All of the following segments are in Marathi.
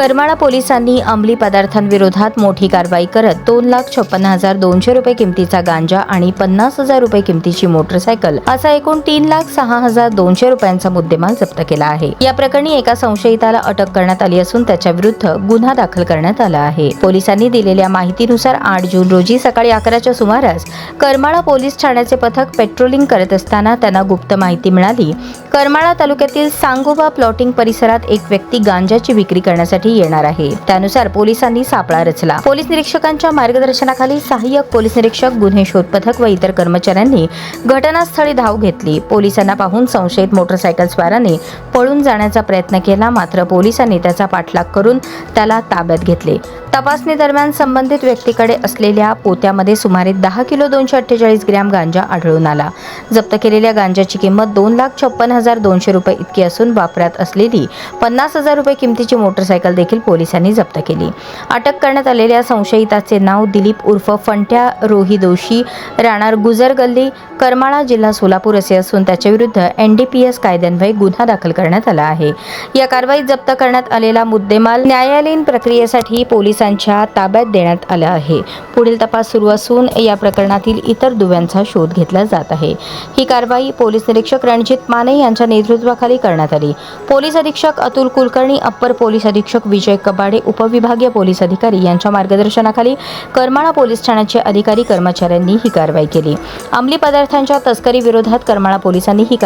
करमाळा पोलिसांनी अंमली पदार्थांविरोधात मोठी कारवाई करत 2,56,200 रुपये किमतीचा गांजा आणि 50,000 रुपये किमतीची मोटरसायकल असा एकूण 3,06,200 रुपयांचा मुद्देमाल जप्त केला आहे। या प्रकरणी एका संशयिताला अटक करण्यात आली असून त्याच्या विरुद्ध गुन्हा दाखल करण्यात आला आहे। पोलिसांनी दिलेल्या माहितीनुसार 8 जून रोजी सकाळी 11च्या सुमारास करमाळा पोलीस ठाण्याचे पथक पेट्रोलिंग करत असताना त्यांना गुप्त माहिती मिळाली। करमाळा तालुक्यातील सांगोबा प्लॉटिंग परिसरात एक व्यक्ती गांजाची विक्री करण्यासाठी येणार आहे। त्यानुसार पोलिसांनी सापळा रचला। पोलीस निरीक्षकांच्या मार्गदर्शनाखाली सहाय्यक पोलीस निरीक्षक, गुन्हे शोध पथक व इतर कर्मचाऱ्यांनी घटनास्थळी धाव घेतली। पोलिसांना पाहून संशयित मोटरसायकल स्वाराने पळून जाण्याचा प्रयत्न केला, मात्र पोलिसांनी त्याचा पाठलाग करून त्याला ताब्यात घेतले। तपासणी दरम्यान संबंधित व्यक्तीकडे असलेल्या पोत्यामध्ये सुमारे 10 किलो 248 ग्रॅम गांजा आढळून आला। जप्त केलेल्या गांजाची किंमत 2,56,200 रुपये इतकी असून वापरात असलेली 50,000 रुपये किमतीची मोटरसायकल देखील पोलिसांनी जप्त केली। अटक करण्यात आलेल्या संशयिताचे नाव दिलीप उर्फ फंट्या रोही दोशी, राहणार गुजर गल्ली, करमाळा, जिल्हा सोलापूर असे असून त्याच्याविरुद्ध NDPS कायद्यान्वये गुन्हा दाखल करण्यात आला आहे। या कारवाईत जप्त करण्यात आलेला मुद्देमाल न्यायालयीन प्रक्रियेसाठी पोलिसांच्या ताब्यात देण्यात आला आहे। पुढील तपास सुरू असून या प्रकरणातील इतर दुव्यांचा शोध घेतला जात आहे। ही कारवाई पोलीस निरीक्षक रणजित माने यांच्या नेतृत्वाखाली करण्यात आली। पोलीस अधीक्षक अतुल कुलकर्णी, अप्पर पोलीस अधीक्षक विजय कबाडे, उपविभागीय पोलीस अधिकारी यांच्या मार्गदर्शनाखाली करमाळा पोलीस ठाण्याचे अधिकारी कर्मचाऱ्यांनी ही कारवाई केली। अंमली पदार्थांच्या तस्करी विरोधात करमाळा पोलिसांची ही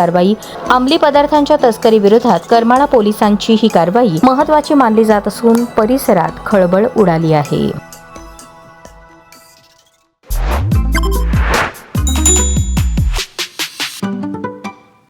कारवाई महत्त्वाची मानली जात असून परिसरात खळबळ उडाली आहे।